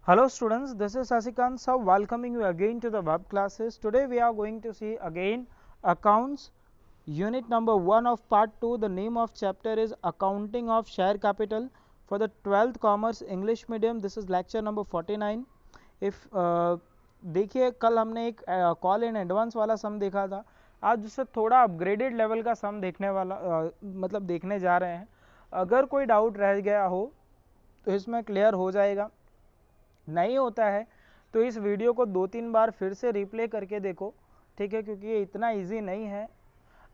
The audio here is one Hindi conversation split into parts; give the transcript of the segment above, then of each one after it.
Hello students, this is Sasikant Sir welcoming you again to the web classes. Today we are going to see again accounts unit number 1 of part 2. The name of chapter is accounting of share capital for the 12th commerce English medium. This is lecture number 49. If देखिए कल हमने एक कॉल इन एडवांस वाला सम देखा था, आज उससे थोड़ा अपग्रेडेड लेवल का सम देखने वाला मतलब देखने जा रहे हैं. अगर कोई डाउट रह गया हो तो इसमें क्लियर हो जाएगा. नहीं होता है तो इस वीडियो को 2-3 बार फिर से रिप्ले करके देखो, ठीक है, क्योंकि ये इतना इजी नहीं है.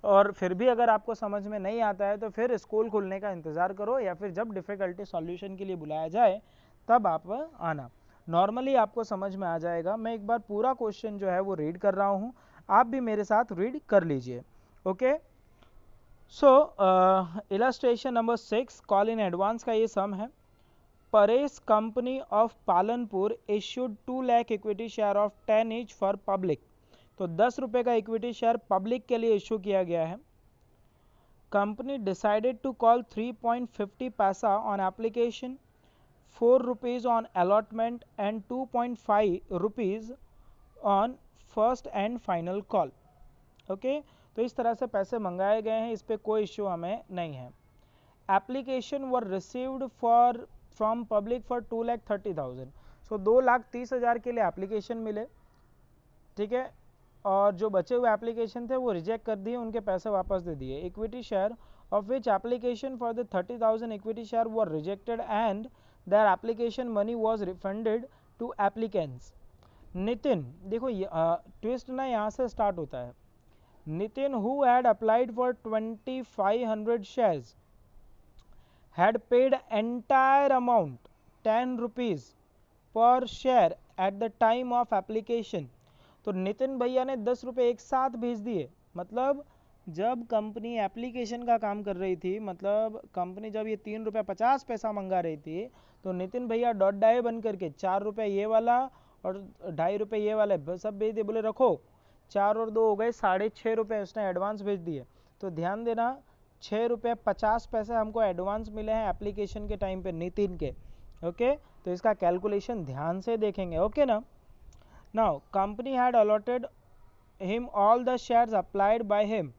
और फिर भी अगर आपको समझ में नहीं आता है तो फिर स्कूल खुलने का इंतज़ार करो या फिर जब डिफ़िकल्टी सॉल्यूशन के लिए बुलाया जाए तब आप आना. नॉर्मली आपको समझ में आ जाएगा. मैं एक बार पूरा क्वेश्चन जो है वो रीड कर रहा हूँ, आप भी मेरे साथ रीड कर लीजिए. Okay, so illustration number 6 call in advance का ये सम है. Paresh Company of Palanpur issued 2 lakh equity share of 10 each for public. तो 10 रुपए का इक्विटी शेयर पब्लिक के लिए इशू किया गया है. कंपनी डिसाइडेड टू कॉल 3.50 पैसा on application, 4 rupees on allotment and 2.5 rupees on first and final call. Okay, तो इस तरह से पैसे मंगाए गए हैं, इस पर कोई इश्यू हमें नहीं है. Application were received for from public for 2,30,000. सो 2,30,000 के लिए एप्लीकेशन मिले, ठीक है, और जो बचे हुए एप्लीकेशन थे वो रिजेक्ट कर दिए, उनके पैसे वापस दे दिए. Equity share of which application for the 30,000 equity share were rejected and their application money was refunded to applicants. Nitin, देखो ट्विस्ट ना यहाँ से स्टार्ट होता है. Nitin who had applied for 2,500 shares had paid entire amount 10 rupees per share at the time of application. तो नितिन भैया ने 10 रुपये एक साथ भेज दिए. मतलब जब कंपनी एप्लीकेशन का काम कर रही थी, मतलब कंपनी जब ये 3 रुपये 50 पैसा मंगा रही थी, तो नितिन भैया डॉट डाई बन करके 4 रुपये ये वाला और 2.5 रुपये ये वाले सब भेज दिए. बोले रखो, 4 और 2 हो गए 6.5 रुपये उसने एडवांस भेज दिए. तो ध्यान देना, 6 रुपये 50 पैसे हमको एडवांस मिले हैं एप्लीकेशन के टाइम पे नितिन के. ओके, तो इसका कैलकुलेशन ध्यान से देखेंगे. ओके ना. Now company had allotted him all the shares applied by him.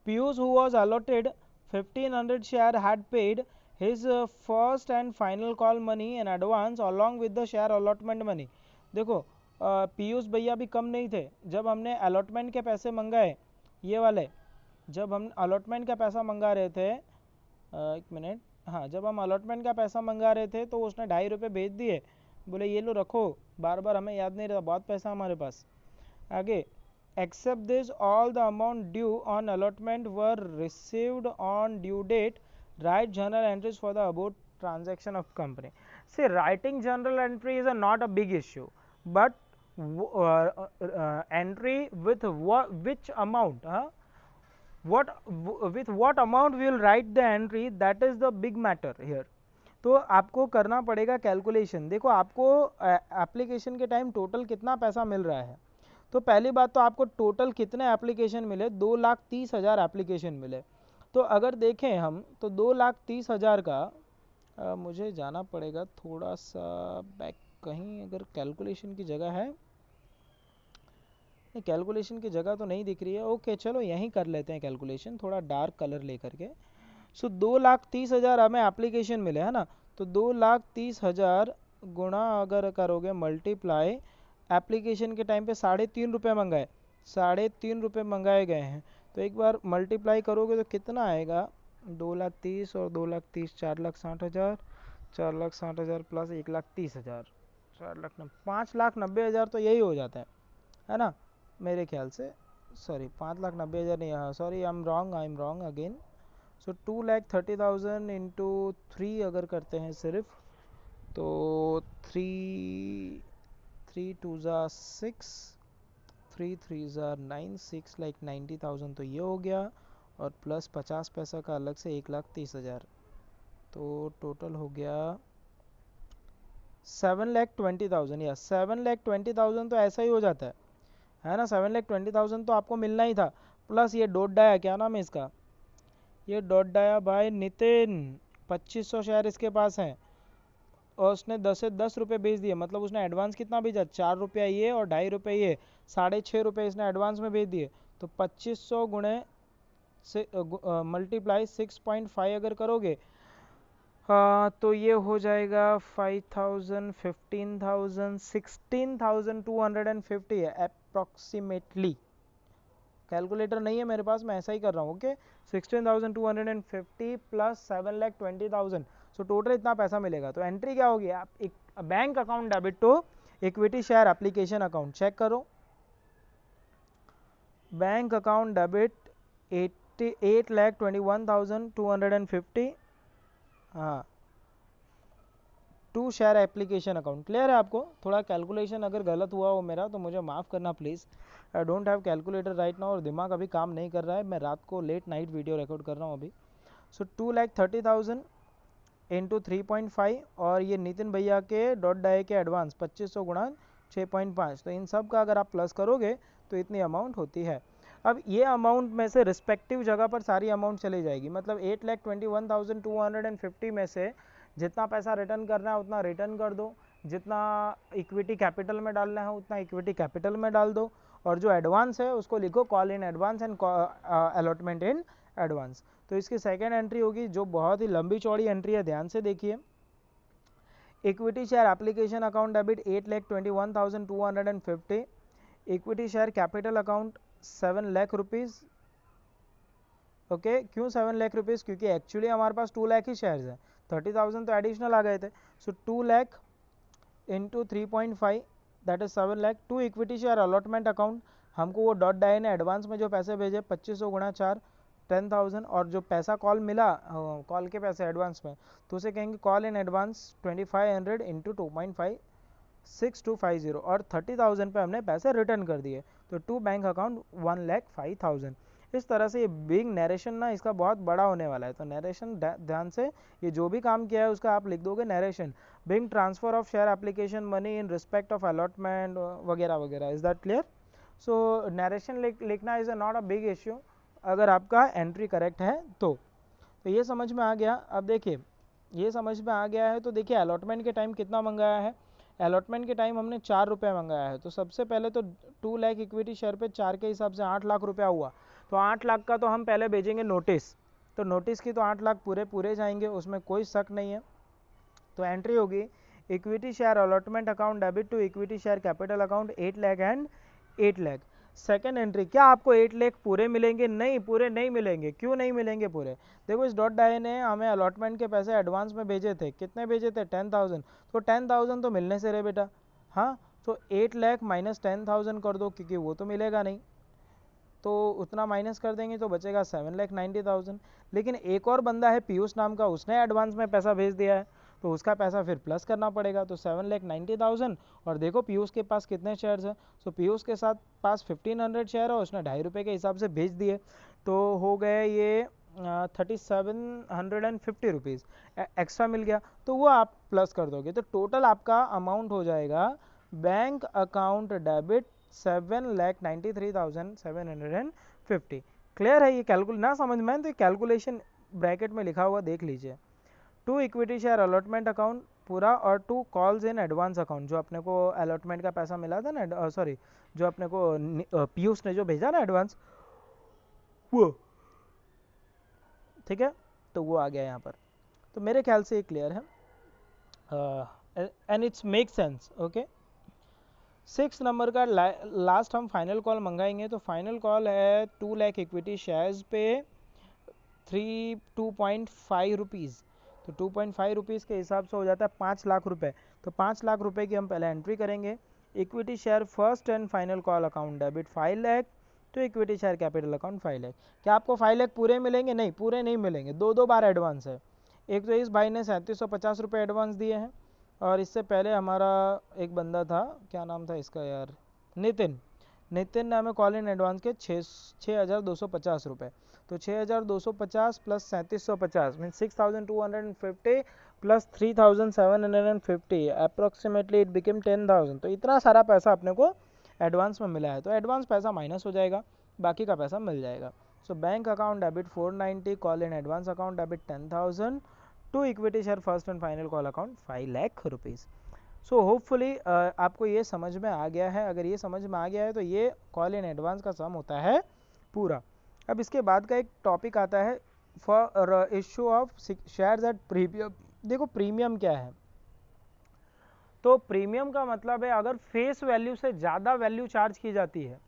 Piyush who was allotted 1,500 share had paid his first and final call money in advance along with the share allotment money. देखो पीयूष भैया भी कम नहीं थे. जब हमने अलॉटमेंट के पैसे मंगाए, ये वाले जब हम अलॉटमेंट का पैसा मंगा रहे थे, एक मिनट, हाँ, जब हम अलॉटमेंट का पैसा मंगा रहे थे तो उसने 2.5 रुपये भेज दिए. बोले ये लो रखो, बार बार हमें याद नहीं रहता, बहुत पैसा हमारे पास. आगे, except this all the amount due on allotment were received on due date. Right journal entries for the about transaction of company. See, writing journal entry is not a big issue, but entry with which amount, with what amount we will write the entry, that is the big matter here. तो आपको करना पड़ेगा कैलकुलेशन. देखो आपको एप्लीकेशन के टाइम टोटल कितना पैसा मिल रहा है. तो पहली बात तो आपको टोटल कितने एप्लीकेशन मिले, 2,30,000 एप्लीकेशन मिले. तो अगर देखें हम तो 2,30,000 का मुझे जाना पड़ेगा थोड़ा सा बैक, कहीं अगर कैलकुलेशन की जगह है. कैलकुलेशन की जगह तो नहीं दिख रही है. ओके, चलो यहीं कर लेते हैं कैलकुलेशन, थोड़ा डार्क कलर लेकर के. सो 2,30,000 हमें एप्लीकेशन मिले, है ना. तो 2,30,000 गुणा अगर करोगे मल्टीप्लाई, एप्लीकेशन के टाइम पे 3.5 रुपये मंगाए, 3.5 रुपये मंगाए गए हैं. तो एक बार मल्टीप्लाई करोगे तो कितना आएगा, 2,30,000 और 2,30,000 4,60,000, 4,60,000 प्लस 1,30,000, 5,90,000 तो यही हो जाता है ना मेरे ख्याल से. सॉरी, 5,90,000 नहीं, हाँ sorry, I am wrong again. So 2,30,000 into 3 अगर करते हैं सिर्फ, तो 3 2 6, 3 3 9, 6 लाइक 90,000 तो ये हो गया, और प्लस 50 पैसा का अलग से 1,30,000, तो टोटल हो गया 7,20,000. या 7,20,000 तो ऐसा ही हो जाता है ना. 7,20,000 तो आपको मिलना ही था. प्लस ये डॉट डाया, क्या नाम है इसका, ये डॉट डाया बाय नितिन, 2,500 शेयर इसके पास हैं. और उसने 10 से 10 रुपये भेज दिए, मतलब उसने एडवांस कितना भेजा, 4 रुपया ये और 2.5 रुपये ये, 6.5 रुपये इसने एडवांस में भेज दिए। तो 2500 गुणे से मल्टीप्लाई 6.5 अगर करोगे तो ये हो जाएगा 5000, 15,000, 16,250 है अप्रॉक्सीमेटली। कैलकुलेटर नहीं है मेरे पास, मैं ऐसा ही कर रहा हूँ। ओके, 16,250 प्लस 7,20,000, सो टोटल इतना पैसा मिलेगा। तो एंट्री क्या होगी, आप एक bank account debit to equity share application account, check करो। बैंक अकाउंट डेबिट 8,21,250, हाँ, to share application account. Clear है आपको? थोड़ा कैलकुलेशन अगर गलत हुआ हो मेरा तो मुझे माफ़ करना please. I don't have calculator right now और दिमाग अभी काम नहीं कर रहा है, मैं रात को लेट नाइट वीडियो रिकॉर्ड कर रहा हूँ अभी। सो 2,30,000 इंटू 3.5 और ये नितिन भैया के डॉट डाई के एडवांस 2500 गुणा 6.5, तो इन सब का अगर आप प्लस करोगे तो इतनी अमाउंट होती है। अब ये अमाउंट में से रिस्पेक्टिव जगह पर सारी अमाउंट चली जाएगी, मतलब 8,21,250 में से जितना पैसा रिटर्न करना है उतना रिटर्न कर दो, जितना इक्विटी कैपिटल में डालना है उतना इक्विटी कैपिटल में डाल दो, और जो एडवांस है उसको लिखो call in advance and allotment in advance. तो इसकी सेकेंड एंट्री होगी जो बहुत ही लंबी चौड़ी एंट्री है, ध्यान से देखिए। Equity share application account debit 8,21,250, equity share capital account 7 lakh rupees. Okay, क्यों 7 लाख रुपीज़, क्योंकि एक्चुअली हमारे पास 2 लाख ही शेयर्स हैं, 30,000 तो एडिशनल आ गए थे। So 2 lakh into 3.5 that is 7 lakh. To equity share allotment account, हमको वो डॉट डाई ने एडवांस में जो पैसे भेजे 2500 गुणा 4 10,000, और जो पैसा कॉल मिला कॉल के पैसे एडवांस में, तो उसे कहेंगे कॉल इन एडवांस 2500 इंटू 2.5 6250, और 30,000 पे हमने पैसे रिटर्न कर दिए। तो टू बैंक अकाउंट 1,05,000। इस तरह से ये बिग नरेशन ना इसका बहुत बड़ा होने वाला है, तो नरेशन ध्यान से, ये जो भी काम किया है उसका आप लिख दोगे narration, big transfer of share application money in respect of allotment वगैरह वगैरह। Is that clear? So narration लिखना is not a big issue अगर आपका एंट्री करेक्ट है तो ये समझ में आ गया। अब देखिए, ये समझ में आ गया है तो देखिए अलॉटमेंट के टाइम कितना मंगाया है। अलॉटमेंट के टाइम हमने 4 रुपये मंगाया है, तो सबसे पहले तो 2 लाख इक्विटी शेयर पे 4 के हिसाब से 8 लाख रुपया हुआ, तो 8 लाख का तो हम पहले भेजेंगे नोटिस, तो नोटिस की तो 8 लाख पूरे जाएंगे, उसमें कोई शक नहीं है। तो एंट्री होगी equity share allotment account debit to equity share capital account 8 lakh and 8 lakh. Second entry, क्या आपको 8 लाख पूरे मिलेंगे? नहीं, पूरे नहीं मिलेंगे। क्यों नहीं मिलेंगे पूरे? देखो, इस डॉट डाई ने हमें अलॉटमेंट के पैसे एडवांस में भेजे थे, कितने भेजे थे? 10,000, तो 10,000 तो मिलने से रहे बेटा। हाँ, तो 8 लाख माइनस 10,000 कर दो, क्योंकि वो तो मिलेगा नहीं, तो उतना माइनस कर देंगे तो बचेगा 7,90,000। लेकिन एक और बंदा है पीयूष नाम का, उसने एडवांस में पैसा भेज दिया है, तो उसका पैसा फिर प्लस करना पड़ेगा, तो 7,90,000। और देखो पीयूष के पास कितने शेयर्स हैं, सो पीयूष के साथ पास 1,500 शेयर है, उसने 2.5 रुपये के हिसाब से भेज दिए, तो हो गए ये 3,750 रुपीज़ एक्स्ट्रा मिल गया, तो वो आप प्लस कर दोगे, तो टोटल आपका अमाउंट हो जाएगा बैंक अकाउंट डेबिट 7,93,750। क्लियर है? ये कैलकुलेट ना समझ में तो कैलकुलेशन ब्रैकेट में लिखा हुआ देख लीजिए। To equity share allotment account पूरा, और to calls in advance account, जो अपने को अलॉटमेंट का पैसा मिला था ना, सॉरी, जो अपने को पीयूष ने जो भेजा ना एडवांस, वो ठीक है, तो वो आ गया यहाँ पर। तो मेरे ख्याल से ये क्लियर है and it's make sense. Okay, 6 number का लास्ट हम फाइनल कॉल मंगाएंगे, तो फाइनल कॉल है 2 लाख इक्विटी शेयर्स पे 2.5 रुपीज़, तो 2.5 रुपीज़ के हिसाब से हो जाता है 5 लाख रुपए, तो 5 लाख रुपए की हम पहले एंट्री करेंगे। Equity share first and final call account debit 5 lakh, तो equity share capital account 5 lakh. क्या आपको 5 लाख पूरे मिलेंगे? नहीं, पूरे नहीं मिलेंगे, दो बार एडवांस है। एक तो इस भाई ने 3750 रुपये एडवांस दिए हैं, और इससे पहले हमारा एक बंदा था, क्या नाम था इसका यार, नितिन ने हमें कॉल इन एडवांस के 6,250 रुपये, तो 6,250 plus 3750 mean 6,250 plus 3,750, approximately it became 10,000। तो इतना सारा पैसा अपने को एडवांस में मिला है, तो एडवांस पैसा माइनस हो जाएगा, बाकी का पैसा मिल जाएगा। So bank account debit 490, call in advance account debit 10,000, to equity share first and final call account 5 lakh rupees. So hopefully आपको ये समझ में आ गया है। अगर ये समझ में आ गया है तो ये कॉल इन एडवांस का सम होता है पूरा। अब इसके बाद का एक टॉपिक आता है for issue of shares at premium. देखो प्रीमियम क्या है, तो प्रीमियम का मतलब है अगर फेस वैल्यू से ज़्यादा वैल्यू चार्ज की जाती है।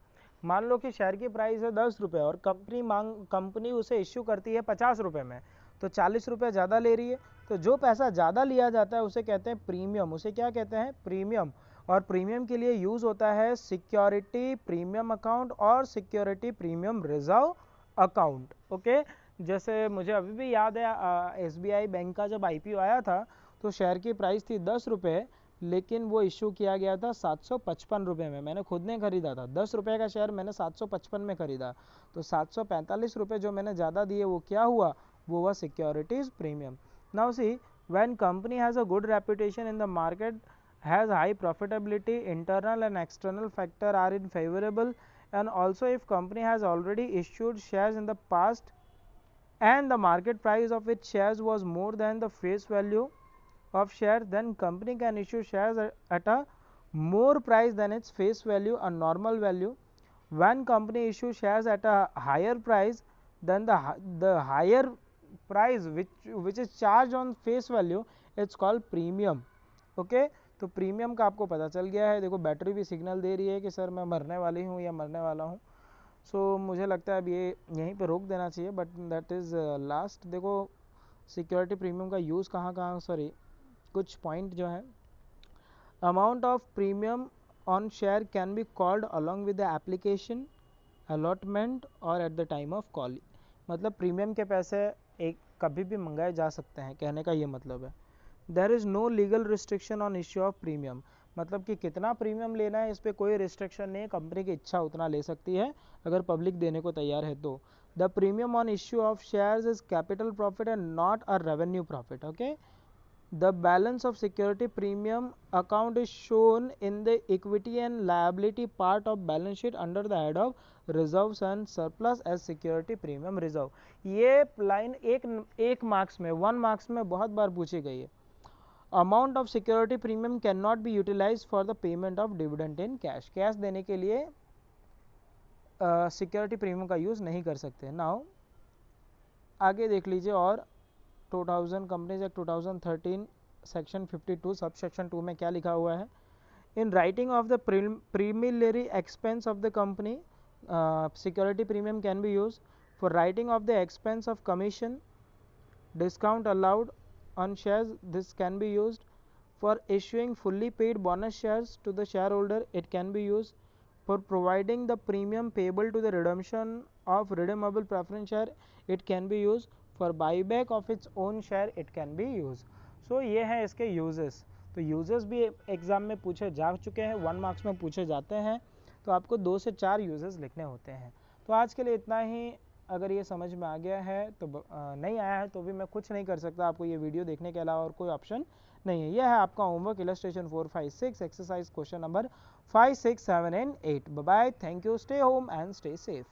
मान लो कि शेयर की प्राइस है 10 रुपये और कंपनी उसे इश्यू करती है 50 रुपये में, तो 40 रुपये ज़्यादा ले रही है, तो जो पैसा ज़्यादा लिया जाता है उसे कहते हैं प्रीमियम। उसे क्या कहते हैं? प्रीमियम। और प्रीमियम के लिए यूज़ होता है सिक्योरिटी प्रीमियम अकाउंट और security premium reserve account. Okay, जैसे मुझे अभी भी याद है SBI बैंक का जब IPO आया था तो शेयर की प्राइस थी 10 रुपये, लेकिन वो इशू किया गया था 755 रुपये में। मैंने खुद ने खरीदा था 10 रुपये का शेयर, मैंने 755 में खरीदा, तो 745 रुपये जो मैंने ज़्यादा दिए वो क्या हुआ? वो हुआ securities premium. Now see, when company has a good reputation in the market, has high profitability, internal and external factor are in favorable, and also if company has already issued shares in the past and the market price of its shares was more than the face value of shares, then company can issue shares at a more price than its face value, a normal value. When company issue shares at a higher price than the higher price which is charged on face value, it's called premium. Okay, तो प्रीमियम का आपको पता चल गया है। देखो बैटरी भी सिग्नल दे रही है कि सर मैं मरने वाली हूँ या मरने वाला हूँ। सो मुझे लगता है अब ये यहीं पे रोक देना चाहिए, बट दैट इज़ लास्ट। देखो सिक्योरिटी प्रीमियम का यूज़ कहाँ सॉरी कुछ पॉइंट जो है, amount of premium on share can be called along with the application allotment और at the time of call. मतलब प्रीमियम के पैसे एक कभी भी मंगाए जा सकते हैं, कहने का ये मतलब है। There is no legal restriction on issue of premium, मतलब कि कितना प्रीमियम लेना है इस पर कोई रिस्ट्रिक्शन नहीं है, कंपनी की इच्छा उतना ले सकती है अगर पब्लिक देने को तैयार है तो। The premium on issue of shares is capital profit and not a revenue profit. Okay, the balance of security premium account is shown in the equity and liability part of balance sheet under the head of reserves and surplus as security premium reserve। ये लाइन एक मार्क्स में 1 मार्क्स में बहुत बार पूछी गई है। Amount of security premium can not be utilise for the payment of dividend in cash. Cash देने के लिए सिक्योरिटी प्रीमियम का यूज़ नहीं कर सकते। नाउ आगे देख लीजिए, और 2000 companies act 2013 section 52 sub section 2 में क्या लिखा हुआ है? In writing of the प्रीमिलरी expense of the company security premium can be use for writing of the expense of commission discount allowed on shares, this can be used for issuing fully paid bonus shares to the shareholder, it can be used for providing the premium payable to the redemption of redeemable preference share, it can be used for buyback of its own share, it can be used। so ये है इसके uses। तो uses भी एग्जाम में पूछे जा चुके हैं, 1 मार्क्स में पूछे जाते हैं, तो आपको 2 से 4 uses लिखने होते हैं। तो आज के लिए इतना ही। अगर ये समझ में आ गया है तो नहीं आया है तो भी मैं कुछ नहीं कर सकता, आपको ये वीडियो देखने के अलावा और कोई ऑप्शन नहीं है। यह है आपका homework illustration 4, 5, 6 exercise question number 5, 6, 7 and 8। Bye bye, thank you, stay home and stay safe.